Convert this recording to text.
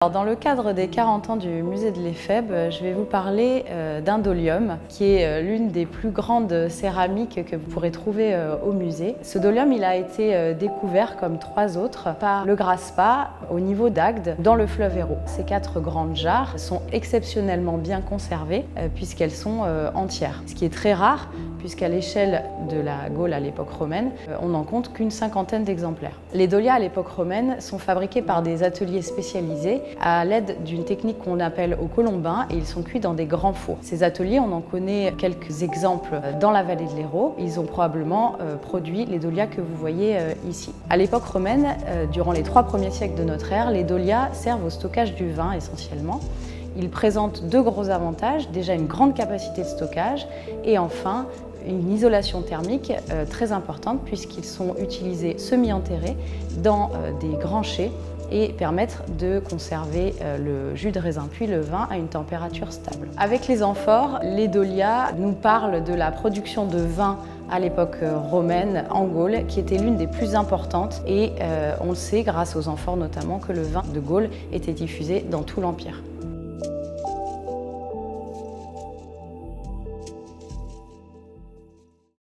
Alors, dans le cadre des 40 ans du musée de l'Éphèbe, je vais vous parler d'un dolium qui est l'une des plus grandes céramiques que vous pourrez trouver au musée. Ce dolium il a été découvert comme 3 autres par le Graspa au niveau d'Agde dans le fleuve Hérault. Ces 4 grandes jarres sont exceptionnellement bien conservées puisqu'elles sont entières, ce qui est très rare puisqu'à l'échelle de la Gaule à l'époque romaine, on n'en compte qu'une 50aine d'exemplaires. Les dolias à l'époque romaine sont fabriqués par des ateliers spécialisés à l'aide d'une technique qu'on appelle au colombin et ils sont cuits dans des grands fours. Ces ateliers, on en connaît quelques exemples dans la vallée de l'Hérault. Ils ont probablement produit les dolias que vous voyez ici. À l'époque romaine, durant les 3 premiers siècles de notre ère, les dolias servent au stockage du vin essentiellement. Ils présentent 2 gros avantages, déjà une grande capacité de stockage et enfin une isolation thermique très importante puisqu'ils sont utilisés semi-enterrés dans des grands chais et permettre de conserver le jus de raisin puis le vin à une température stable. Avec les amphores, les dolias nous parlent de la production de vin à l'époque romaine en Gaule qui était l'une des plus importantes et on le sait grâce aux amphores notamment que le vin de Gaule était diffusé dans tout l'Empire.